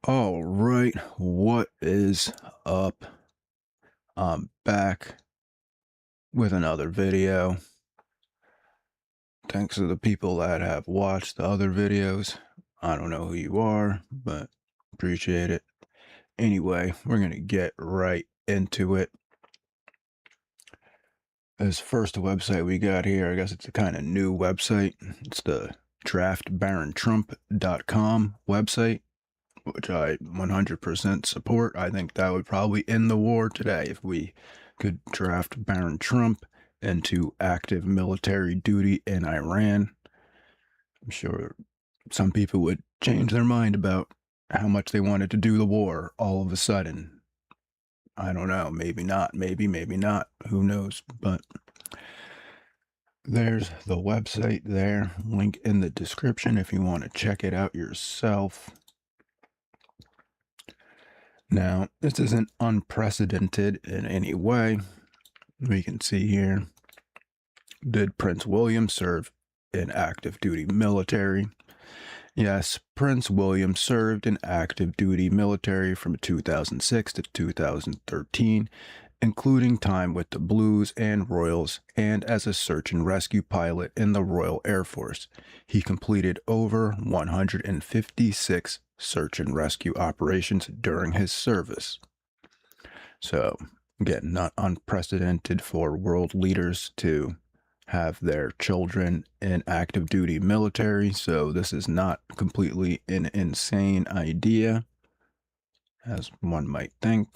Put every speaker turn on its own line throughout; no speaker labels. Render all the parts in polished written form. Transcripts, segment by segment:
All right, what is up? I'm back with another video. Thanks to the people that have watched the other videos. I don't know who you are, but appreciate it. Anyway, we're going to get right into it. This first website we got here, I guess it's a kind of new website. It's the draftbarontrump.com website, which I 100% support. I think that would probably end the war today if we could draft Baron Trump into active military duty in Iran. I'm sure some people would change their mind about how much they wanted to do the war all of a sudden. I don't know, maybe not, maybe not, who knows, but there's the website there, link in the description if you want to check it out yourself. Now, this isn't unprecedented in any way. We can see here, did Prince William serve in active duty military? Yes, Prince William served in active duty military from 2006 to 2013, including time with the Blues and Royals and as a search and rescue pilot in the Royal Air Force. He completed over 156 search and rescue operations during his service. So, again, not unprecedented for world leaders to have their children in active duty military, so this is not completely an insane idea, as one might think.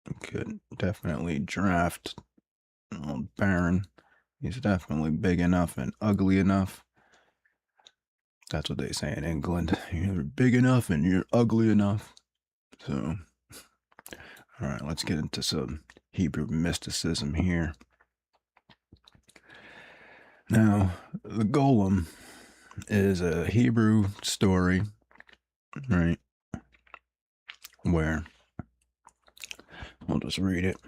We could definitely draft old Baron. He's definitely big enough and ugly enough. That's what they say in England. You're big enough and you're ugly enough. So, all right, let's get into some Hebrew mysticism here. Now, the golem is a Hebrew story, right, where, I'll just read it.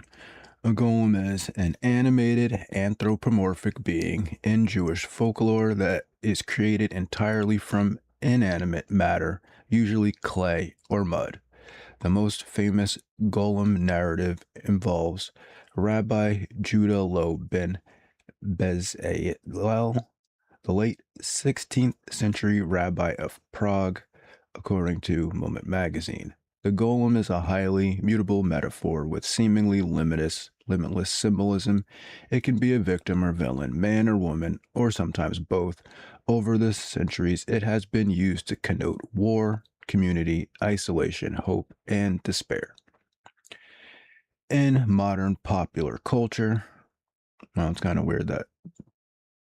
A golem is an animated anthropomorphic being in Jewish folklore that is created entirely from inanimate matter, usually clay or mud. The most famous golem narrative involves Rabbi Judah Loeb ben Bezalel, the late 16th century rabbi of Prague, according to Moment magazine. The golem is a highly mutable metaphor with seemingly limitless symbolism. It can be a victim or villain, man or woman, or sometimes both. Over the centuries, it has been used to connote war, community, isolation, hope, and despair. In modern popular culture, well, it's kind of weird that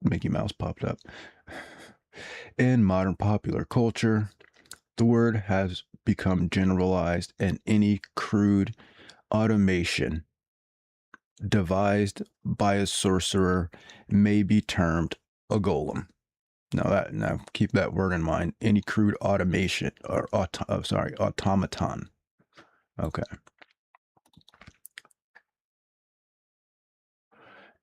Mickey Mouse popped up. In modern popular culture, the word has become generalized, and any crude automation devised by a sorcerer may be termed a golem. Now keep that word in mind. Any crude automation or automaton. Okay.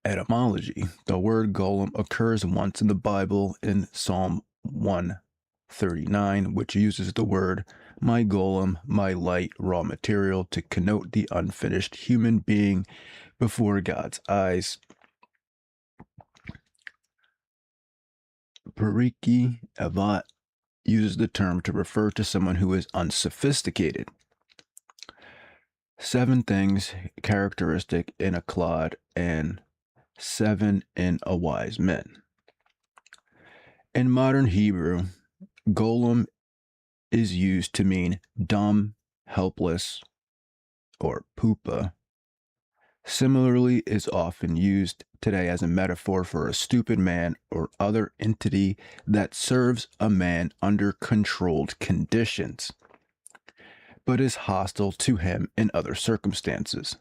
Etymology. The word golem occurs once in the Bible in Psalm 139, which uses the word my golem, my light raw material to connote the unfinished human being before God's eyes. Pariki Avat uses the term to refer to someone who is unsophisticated. 7 things characteristic in a clod and 7 in a wise man. In modern Hebrew, golem is used to mean dumb, helpless, or pupa. Similarly, is often used today as a metaphor for a stupid man or other entity that serves a man under controlled conditions, but is hostile to him in other circumstances.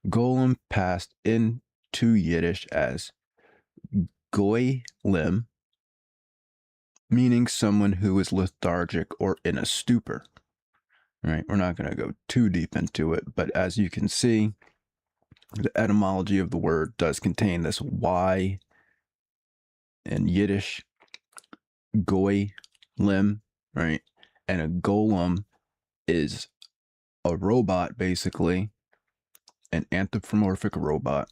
Golem passed into Yiddish as goylem, meaning someone who is lethargic or in a stupor. Right? We're not going to go too deep into it, but as you can see, the etymology of the word does contain this Y in Yiddish, goylem, right? And a golem is a robot, basically, an anthropomorphic robot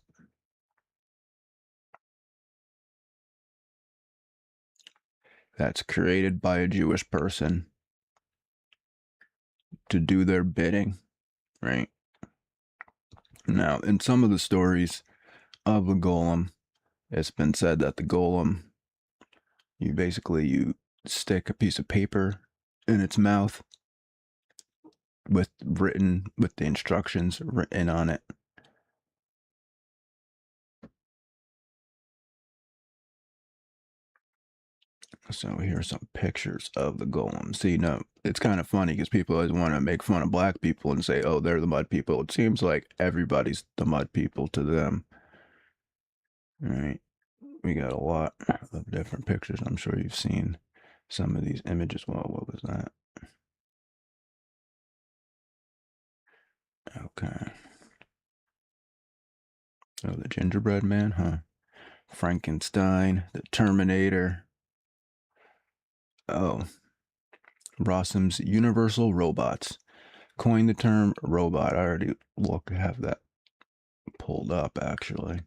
that's created by a Jewish person to do their bidding, right? Now, in some of the stories of the golem, it's been said that the golem, you stick a piece of paper in its mouth with the instructions written on it. So here's some pictures of the golem. See, no, it's kind of funny because people always want to make fun of black people and say, oh, they're the mud people. It seems like everybody's the mud people to them. All right. We got a lot of different pictures. I'm sure you've seen some of these images. Well, what was that? Okay. Oh, the gingerbread man, huh? Frankenstein, the Terminator. Oh, Rossum's Universal Robots. Coined the term robot. I already have that pulled up, actually.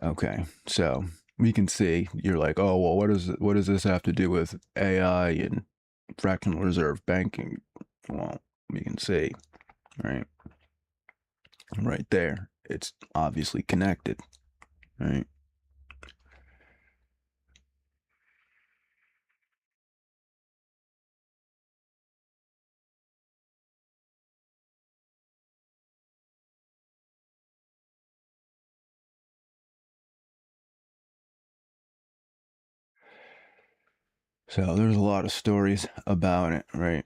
Okay, so we can see, you're like, oh, well, what does this have to do with AI and fractional reserve banking? Well, we can see, right? Right there. It's obviously connected, right? So there's a lot of stories about it, right?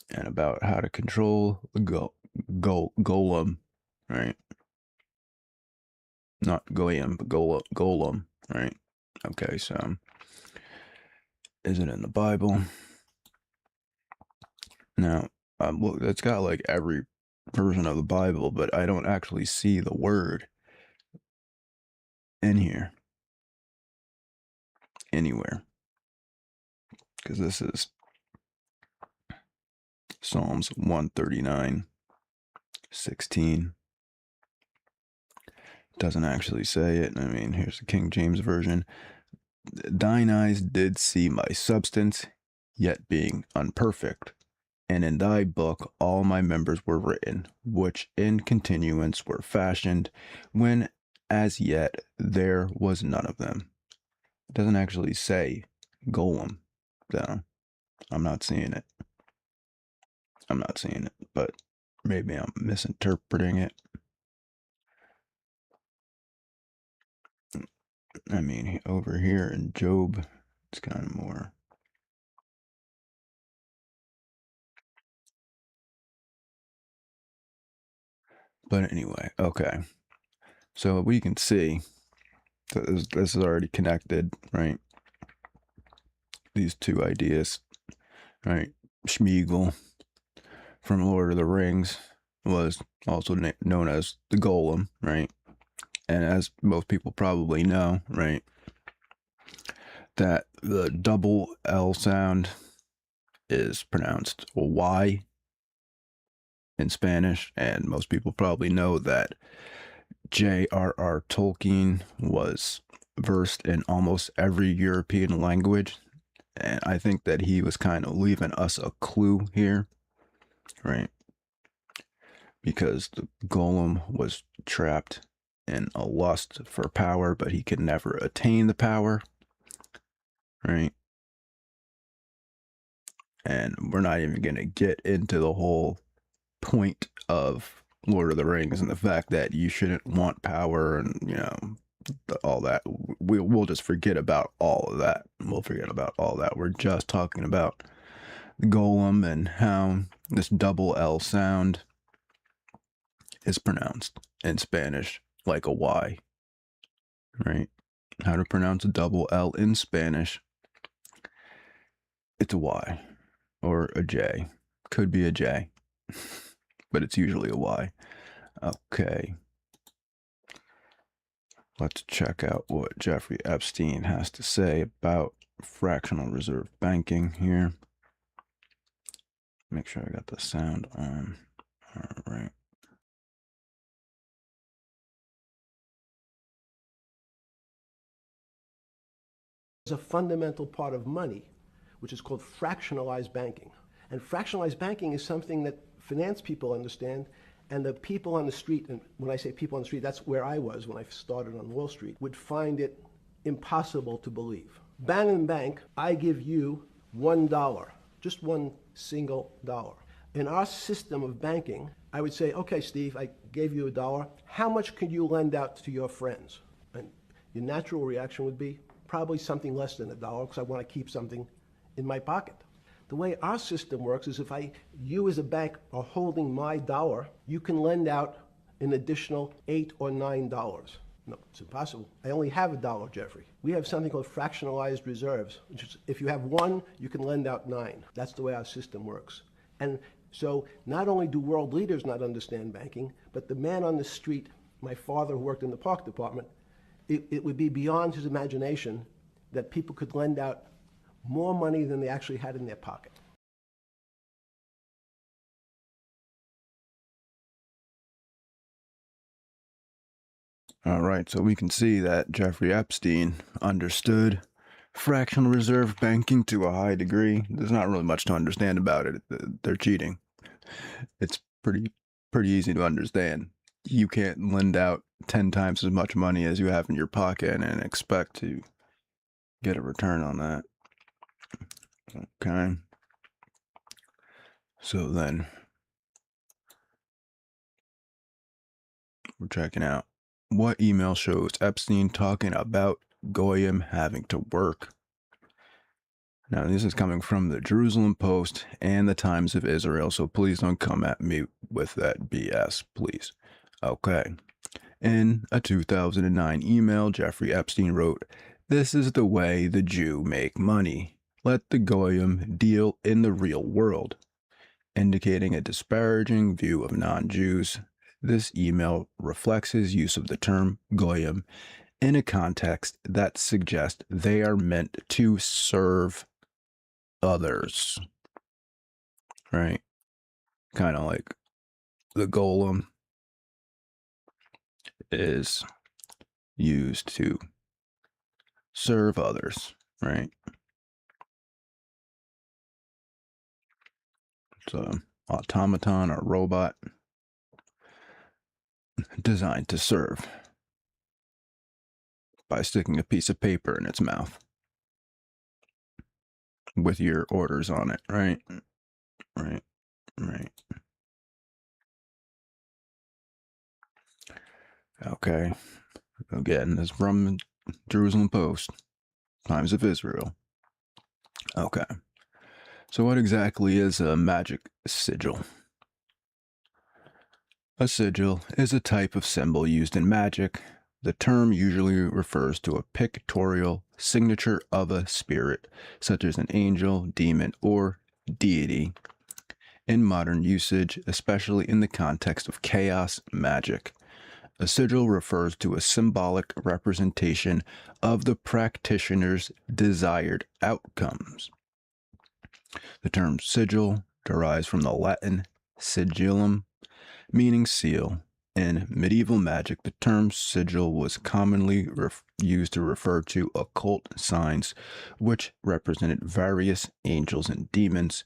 And about how to control the golem, right? Not goyim, but golem, right? Okay, so is it in the Bible? Now, well, it's got like every version of the Bible, but I don't actually see the word in here anywhere, because this is Psalms 139:16. Doesn't actually say it. I mean, here's the King James Version. Thine eyes did see my substance, yet being unperfect. And in thy book all my members were written, which in continuance were fashioned, when as yet there was none of them. It doesn't actually say golem, though. I'm not seeing it. But maybe I'm misinterpreting it. I mean, over here in Job, it's kind of more. But anyway, okay. So we can see that this is already connected, right? These two ideas, right? Schmiegel from Lord of the Rings was also known as the Golem, right? And as most people probably know, right, that the double L sound is pronounced Y in Spanish, and most people probably know that J.R.R. Tolkien was versed in almost every European language, and I think that he was kind of leaving us a clue here, right? Because the golem was trapped in a lust for power, but he could never attain the power, right? And we're not even going to get into the whole point of Lord of the Rings and the fact that you shouldn't want power and, all that. We'll just forget about all of that. We'll forget about all that. We're just talking about the golem and how this double L sound is pronounced in Spanish like a Y, right? How to pronounce a double L in Spanish. It's a Y or a J. Could be a J, but it's usually a Y. Okay. Let's check out what Jeffrey Epstein has to say about fractional reserve banking here. Make sure I got the sound on. All right.
There's a fundamental part of money, which is called fractionalized banking. And fractionalized banking is something that finance people understand, and the people on the street, and when I say people on the street, that's where I was when I started on Wall Street, would find it impossible to believe. Bannon Bank, I give you $1, just one single dollar. In our system of banking, I would say, okay, Steve, I gave you $1. How much could you lend out to your friends? And your natural reaction would be probably something less than $1 because I want to keep something in my pocket. The way our system works is if you as a bank are holding my dollar, you can lend out an additional $8 or $9. No, it's impossible. I only have $1, Jeffrey. We have something called fractionalized reserves, which is if you have 1, you can lend out 9. That's the way our system works. And so not only do world leaders not understand banking, but the man on the street, my father who worked in the park department, it would be beyond his imagination that people could lend out more money than they actually had in their pocket.
All right, so we can see that Jeffrey Epstein understood fractional reserve banking to a high degree. There's not really much to understand about it. They're cheating. It's pretty easy to understand. You can't lend out 10 times as much money as you have in your pocket and expect to get a return on that. Okay. So then we're checking out what email shows Epstein talking about Goyim having to work. Now, this is coming from the Jerusalem Post and the Times of Israel, so please don't come at me with that BS, please. Okay. In a 2009 email, Jeffrey Epstein wrote, "This is the way the Jew make money. Let the Goyim deal in the real world," indicating a disparaging view of non-Jews. This email reflects his use of the term Goyim in a context that suggests they are meant to serve others, right? Kind of like the golem is used to serve others, right? It's an automaton or robot designed to serve by sticking a piece of paper in its mouth with your orders on it, right? Right, right. Okay. Again, this is from Jerusalem Post, Times of Israel. Okay. So what exactly is a magic sigil? A sigil is a type of symbol used in magic. The term usually refers to a pictorial signature of a spirit, such as an angel, demon, or deity. In modern usage, especially in the context of chaos magic, a sigil refers to a symbolic representation of the practitioner's desired outcomes. The term sigil derives from the Latin sigillum, meaning seal. In medieval magic, the term sigil was commonly used to refer to occult signs, which represented various angels and demons,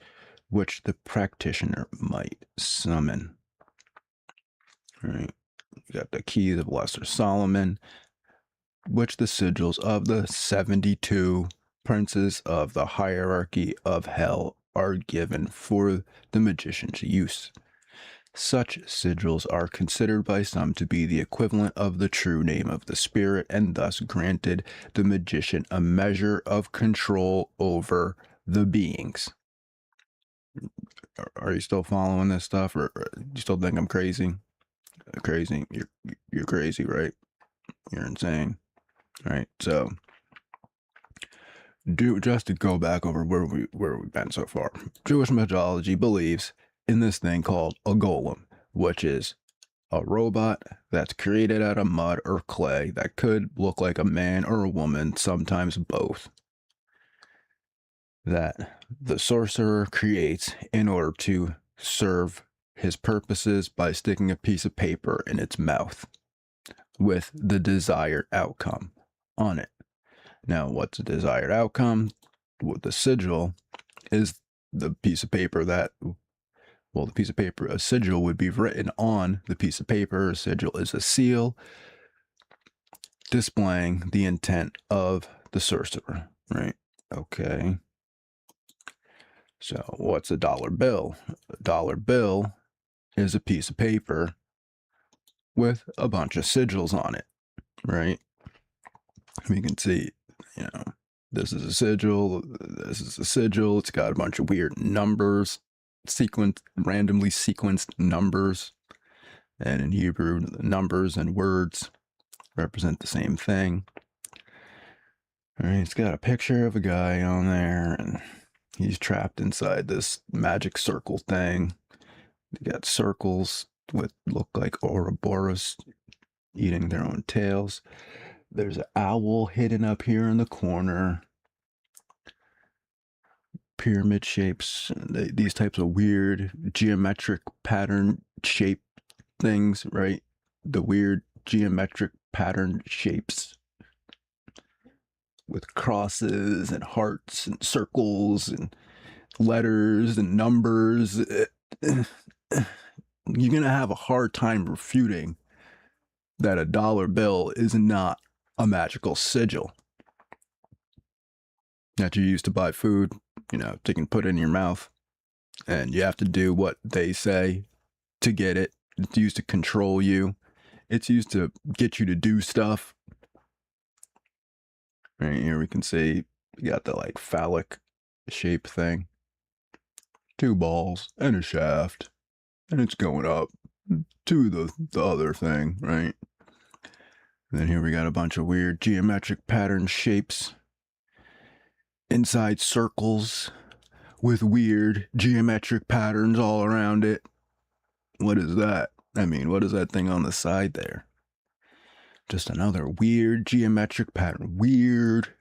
which the practitioner might summon. All right. You got the keys of Lesser Solomon, which the sigils of the 72 princes of the hierarchy of hell are given for the magician's use. Such sigils are considered by some to be the equivalent of the true name of the spirit, and thus granted the magician a measure of control over the beings. Are you still following this stuff, or you still think I'm crazy? Crazy? You're crazy, right? You're insane, right? So, just to go back over where we've been so far. Jewish mythology believes in this thing called a golem, which is a robot that's created out of mud or clay that could look like a man or a woman, sometimes both. that the sorcerer creates in order to serve his purposes by sticking a piece of paper in its mouth with the desired outcome on it. Now, what's the desired outcome? With the sigil is the piece of paper that, well, the piece of paper, a sigil would be written on the piece of paper. A sigil is a seal displaying the intent of the sorcerer, right? Okay. So what's a dollar bill? A dollar bill is a piece of paper with a bunch of sigils on it, right? We can see, you know, this is a sigil, this is a sigil. It's got a bunch of weird numbers, randomly sequenced numbers. And in Hebrew, numbers and words represent the same thing. All right, it's got a picture of a guy on there, and he's trapped inside this magic circle thing. You got circles with look like Ouroboros eating their own tails. There's an owl hidden up here in the corner. Pyramid shapes, these types of weird geometric pattern shape things, right? The weird geometric pattern shapes with crosses and hearts and circles and letters and numbers. You're going to have a hard time refuting that a dollar bill is not a magical sigil that you use to buy food, you know, they can put in your mouth, and you have to do what they say to get it. It's used to control you. It's used to get you to do stuff. Right here we can see you got the like phallic shape thing. 2 balls and a shaft, and it's going up to the other thing, right? And then here we got a bunch of weird geometric pattern shapes inside circles with weird geometric patterns all around it. What is that? I mean, what is that thing on the side there? Just another weird geometric pattern. Weird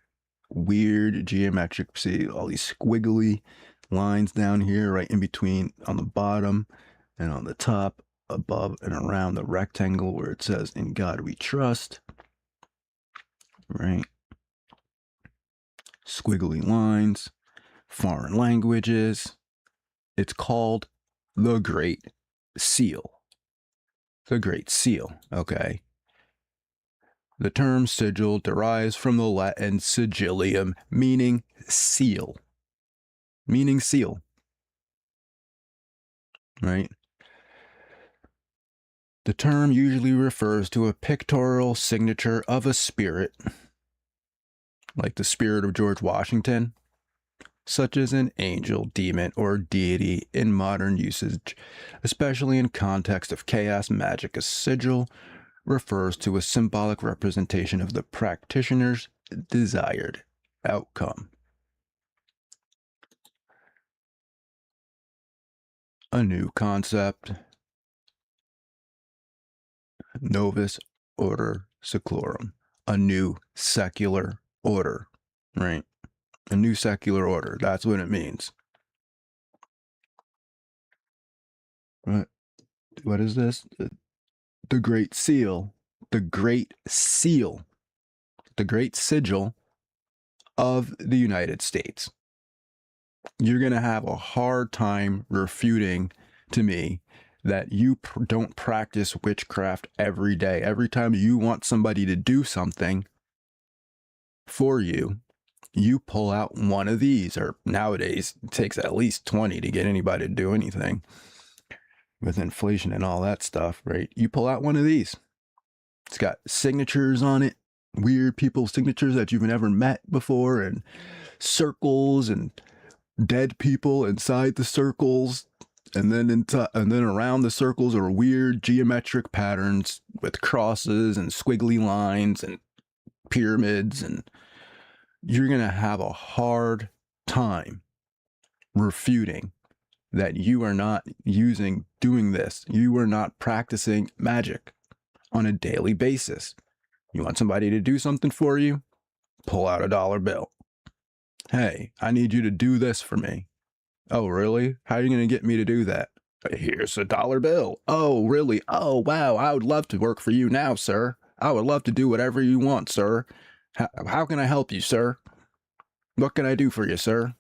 geometric. See all these squiggly lines down here, right in between on the bottom and on the top, above and around the rectangle where it says, "In God We Trust." Right? Squiggly lines, foreign languages. It's called the Great Seal. The Great Seal, okay? The term sigil derives from the Latin sigillium, meaning seal. Meaning seal. Right? The term usually refers to a pictorial signature of a spirit, like the spirit of George Washington, such as an angel, demon, or deity in modern usage, especially in context of chaos magic. A sigil refers to a symbolic representation of the practitioner's desired outcome. A new concept, Novus Order Seclorum, a new secular order, right? A new secular order, that's what it means. What is this? The Great Seal, the Great Seal, the Great Sigil of the United States. You're going to have a hard time refuting to me that you don't practice witchcraft every day. Every time you want somebody to do something for you, you pull out one of these, or nowadays it takes at least 20 to get anybody to do anything with inflation and all that stuff, right? You pull out one of these. It's got signatures on it, weird people's signatures that you've never met before, and circles and dead people inside the circles, and then around the circles are weird geometric patterns with crosses and squiggly lines and pyramids, and you're going to have a hard time refuting that you are not doing this. You are not practicing magic on a daily basis. You want somebody to do something for you? Pull out a dollar bill. Hey, I need you to do this for me. Oh, really? How are you going to get me to do that? Here's a dollar bill. Oh, really? Oh, wow. I would love to work for you now, sir. I would love to do whatever you want, sir. How can I help you, sir? What can I do for you, sir?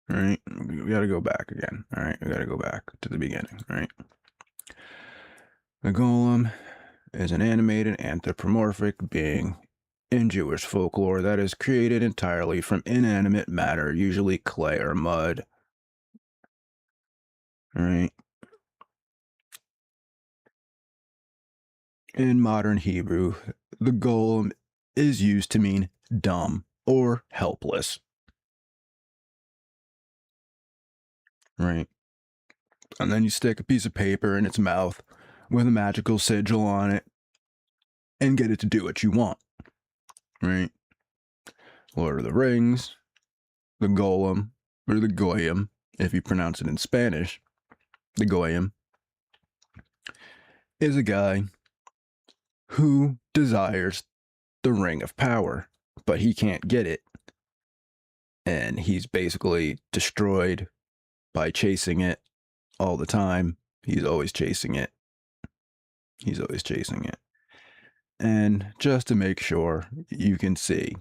All right, we got to go back again. All right, we got to go back to the beginning. All right. The golem is an animated anthropomorphic being in Jewish folklore that is created entirely from inanimate matter, usually clay or mud. All right. In modern Hebrew, the golem is used to mean dumb or helpless. Right. And then you stick a piece of paper in its mouth with a magical sigil on it and get it to do what you want. Right. Lord of the Rings, the golem, or the goyim, if you pronounce it in Spanish, the goyim, is a guy who desires the ring of power, but he can't get it. And he's basically destroyed by chasing it all the time. He's always chasing it. He's always chasing it. And just to make sure you can see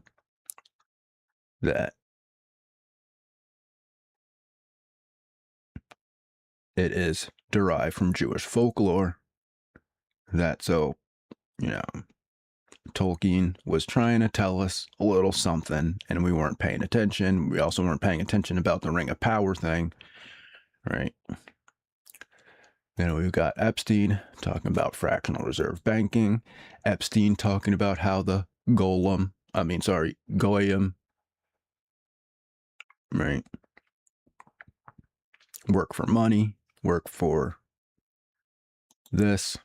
that it is derived from Jewish folklore, that so, you know, Tolkien was trying to tell us a little something and we weren't paying attention. We also weren't paying attention about the Ring of Power thing, right? Then we've got Epstein talking about fractional reserve banking. Epstein talking about how the goyim, right? Work for money, work for this,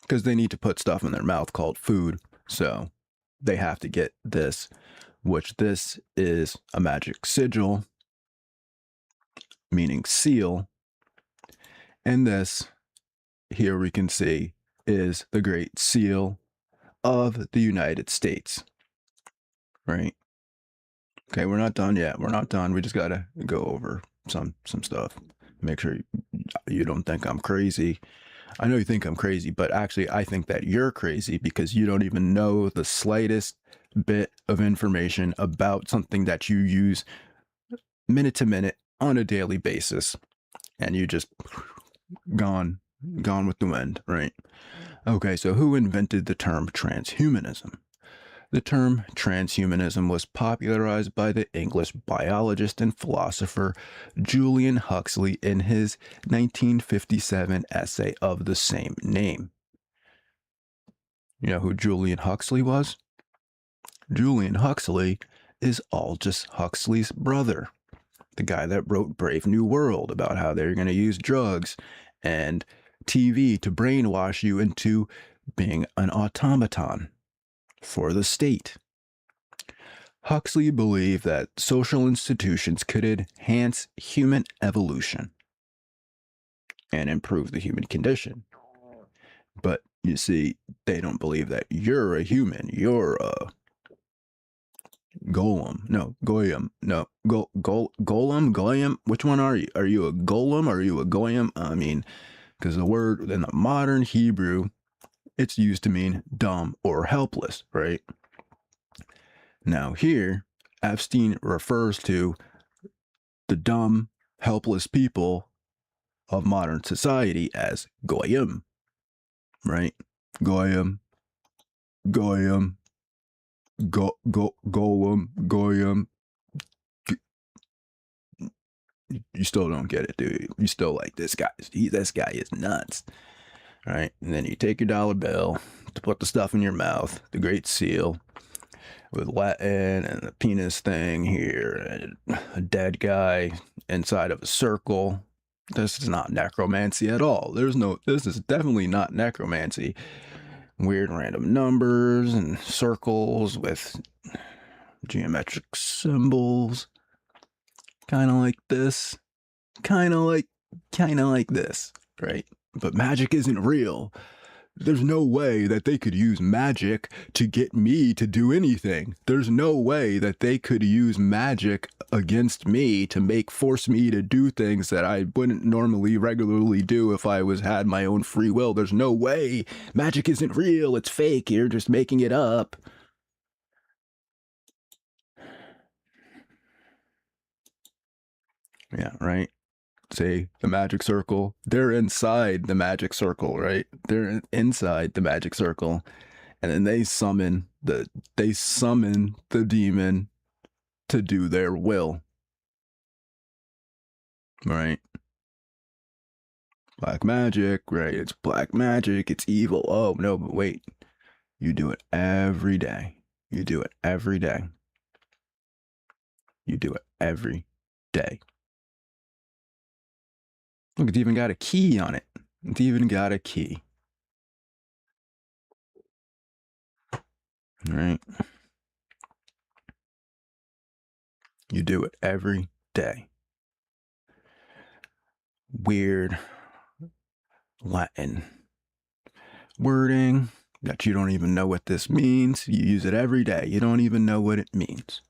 because they need to put stuff in their mouth called food. So they have to get this, which this is a magic sigil, meaning seal. And this, here we can see, is the Great Seal of the United States, right? Okay, we're not done yet. We're not done. We just got to go over some stuff. Make sure you don't think I'm crazy. I know you think I'm crazy, but actually I think that you're crazy because you don't even know the slightest bit of information about something that you use minute to minute on a daily basis, and you just gone with the wind, right? Okay, so who invented the term transhumanism? The term transhumanism was popularized by the English biologist and philosopher Julian Huxley in his 1957 essay of the same name. You know who Julian Huxley was? Julian Huxley is Aldous Huxley's brother, the guy that wrote Brave New World about how they're going to use drugs and TV to brainwash you into being an automaton for the state. Huxley believed that social institutions could enhance human evolution and improve the human condition. But you see, they don't believe that you're a human. You're a golem. No, goyim. No, golem, goyim. Which one are you? Are you a golem or are you a goyim? I mean, because the word in the modern Hebrew, it's used to mean dumb or helpless, right? Now here, Epstein refers to the dumb, helpless people of modern society as goyim, right? Goyim, goyim, golem, goyim. You still don't get it, dude. You still like this guy. This guy is nuts, right? And then you take your dollar bill to put the stuff in your mouth, the Great Seal, with Latin and the penis thing here, and a dead guy inside of a circle. This is not necromancy at all. This is definitely not necromancy. Weird random numbers and circles with geometric symbols. Kind of like this. Kind of like this, right? But magic isn't real. There's no way that they could use magic to get me to do anything. There's no way that they could use magic against me to force me to do things that I wouldn't normally regularly do if I had my own free will. There's no way. Magic isn't real. It's fake. You're just making it up. Yeah, right. Say the magic circle. They're inside the magic circle, right? They're inside the magic circle. And then they summon the demon to do their will. Right? Black magic, right? It's black magic, it's evil. Oh no, but wait. You do it every day. You do it every day. You do it every day. Look, it's even got a key on it. It's even got a key. Right? You do it every day. Weird Latin wording that you don't even know what this means. You use it every day. You don't even know what it means.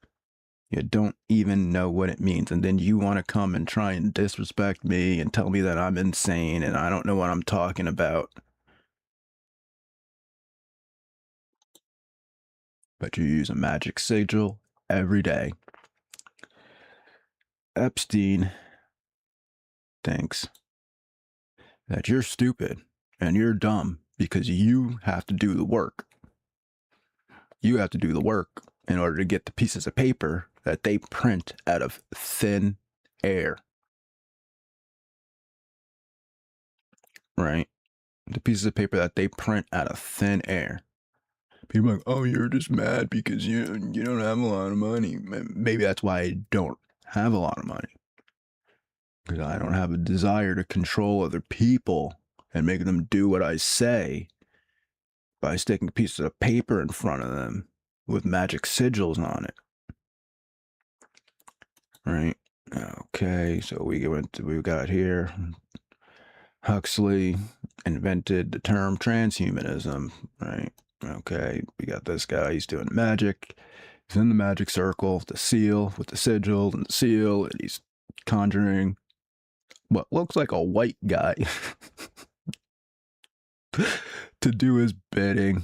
You don't even know what it means. And then you want to come and try and disrespect me and tell me that I'm insane and I don't know what I'm talking about. But you use a magic sigil every day. Epstein thinks that you're stupid and you're dumb because you have to do the work. You have to do the work in order to get the pieces of paper that they print out of thin air. Right? The pieces of paper that they print out of thin air. People are like, oh, you're just mad because you don't have a lot of money. Maybe that's why I don't have a lot of money. Because I don't have a desire to control other people and make them do what I say by sticking pieces of paper in front of them with magic sigils on it. Right? Okay, so we got here. Huxley invented the term transhumanism, right? Okay, we got this guy, he's doing magic. He's in the magic circle, the seal with the sigil and the seal, and he's conjuring what looks like a white guy to do his bidding.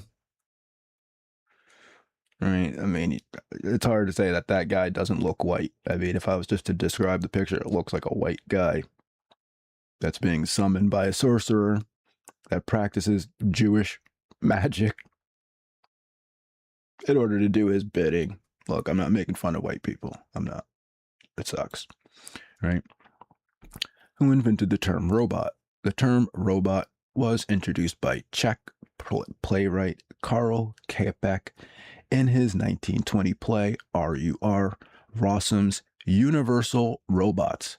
Right? I mean, it's hard to say that guy doesn't look white. I mean, if I was just to describe the picture, it looks like a white guy that's being summoned by a sorcerer that practices Jewish magic in order to do his bidding. Look, I'm not making fun of white people. I'm not. It sucks. Right? Who invented the term robot? The term robot was introduced by Czech playwright Square.Peg in his 1920 play R.U.R. Rossum's Universal Robots.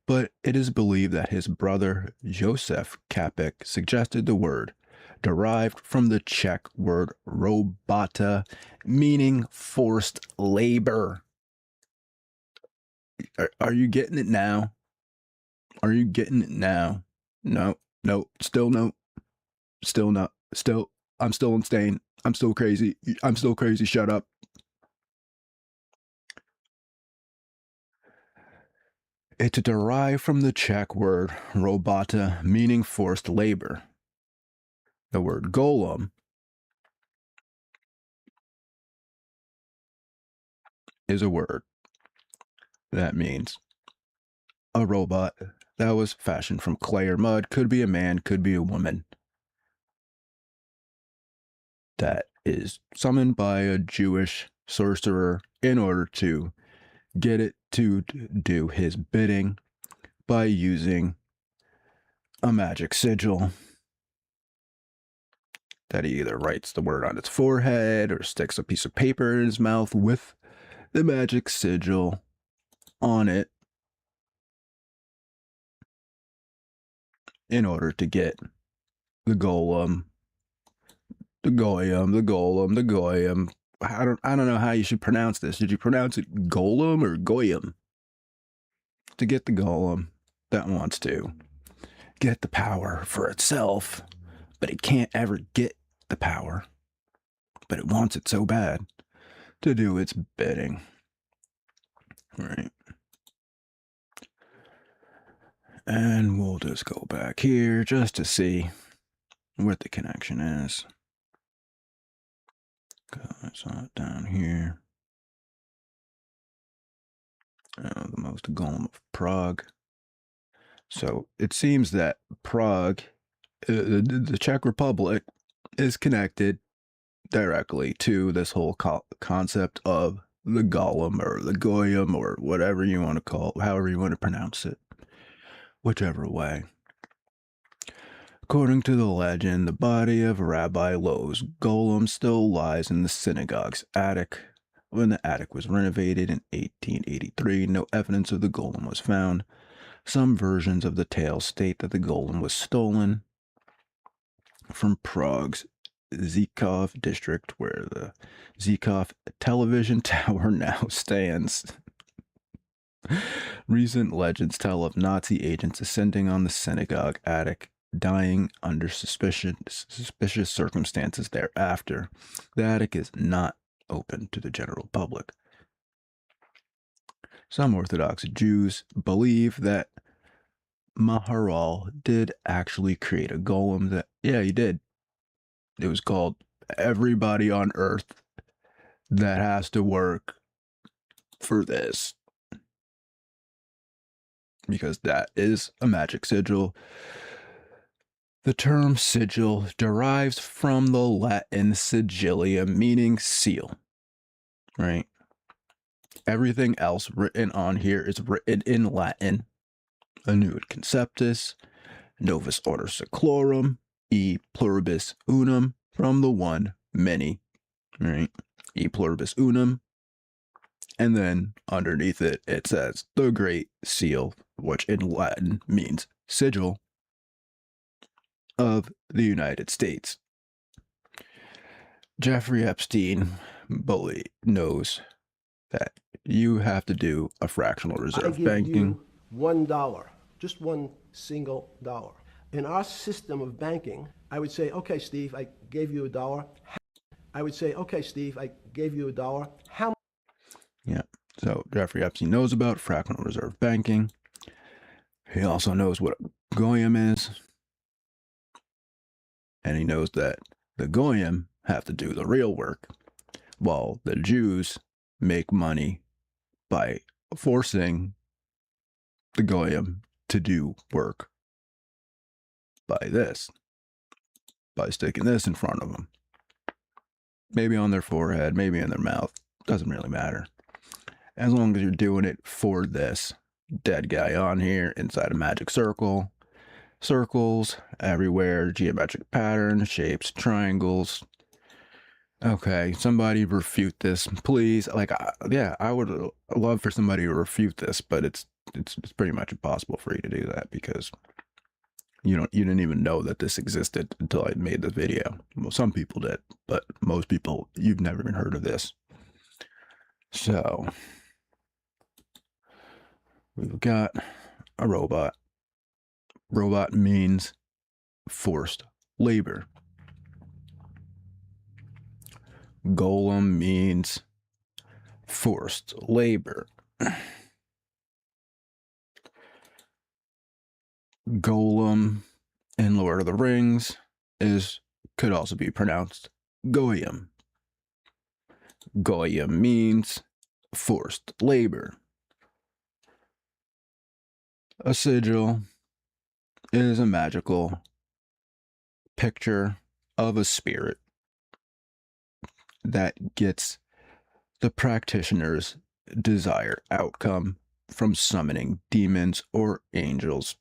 But it is believed that his brother Josef Čapek suggested the word, derived from the Czech word robota, meaning forced labor. Are you getting it now? Are you getting it now? No, still no, still not, still, I'm still insane. I'm still crazy. I'm still crazy. Shut up. It's derived from the Czech word robota, meaning forced labor. The word golem is a word that means a robot that was fashioned from clay or mud. Could be a man, could be a woman. That is summoned by a Jewish sorcerer in order to get it to do his bidding by using a magic sigil that he either writes the word on its forehead or sticks a piece of paper in his mouth with the magic sigil on it in order to get the golem, the goyim. I don't know how you should pronounce this. Did you pronounce it golem or goyim? To get the golem that wants to get the power for itself but it can't ever get the power. But it wants it so bad to do its bidding. Right. And we'll just go back here just to see what the connection is. I saw it down here. The most golem of Prague. So it seems that Prague, the Czech Republic, is connected directly to this whole concept of the golem or the goyim or whatever you want to call it, however you want to pronounce it, whichever way. According to the legend, the body of Rabbi Lowe's golem still lies in the synagogue's attic. When the attic was renovated in 1883, no evidence of the golem was found. Some versions of the tale state that the golem was stolen from Prague's Zykov district, where the Zykov television tower now stands. Recent legends tell of Nazi agents ascending on the synagogue attic, dying under suspicious circumstances thereafter. The attic is not open to the general public. Some Orthodox Jews believe that Maharal did actually create a golem that, yeah, he did. It was called Everybody on Earth That Has to Work for This. Because that is a magic sigil. The term sigil derives from the Latin sigilia, meaning seal, right? Everything else written on here is written in Latin. Annuit conceptus, novus order seclorum, e pluribus unum, from the one, many, right? E pluribus unum. And then underneath it, it says the Great Seal, which in Latin means sigil of the United States. Jeffrey Epstein knows that you have to do a fractional reserve
I give
banking.
you $1, just one single dollar. In our system of banking, I would say, okay, Steve, I gave you $1. I would say, okay, Steve, I gave you $1. How?
Yeah. So Jeffrey Epstein knows about fractional reserve banking. He also knows what a goyim is. And he knows that the goyim have to do the real work, while the Jews make money by forcing the goyim to do work by sticking this in front of them. Maybe on their forehead, maybe in their mouth. Doesn't really matter. As long as you're doing it for this dead guy on here inside a magic circle. Circles everywhere, geometric patterns, shapes, triangles. Okay, somebody refute this, please. Like, I would love for somebody to refute this, but it's pretty much impossible for you to do that because you didn't even know that this existed until I made the video. Well, some people did, but most people, you've never even heard of this. So we've got a robot. Robot means forced labor. Golem means forced labor. Golem in Lord of the Rings could also be pronounced goyim. Goyim means forced labor. A sigil is a magical picture of a spirit that gets the practitioner's desired outcome from summoning demons or angels.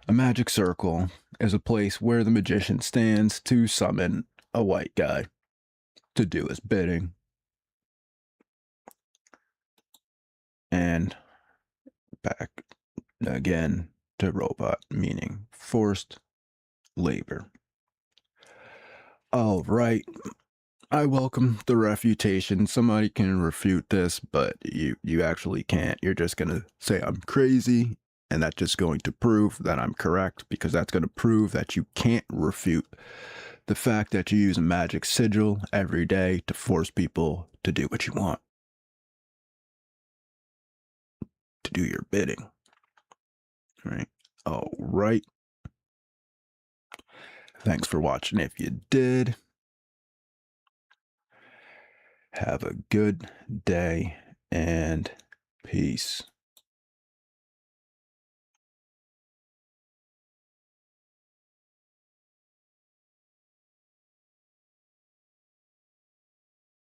A magic circle is a place where the magician stands to summon a white guy to do his bidding. And back again to robot, meaning forced labor. All right, I welcome the refutation. Somebody can refute this, but you actually can't. You're just gonna say I'm crazy, and that's just going to prove that I'm correct, because that's going to prove that you can't refute the fact that you use a magic sigil every day to force people to do what you want, to do your bidding. Right? All right. Thanks for watching. If you did, have a good day and peace.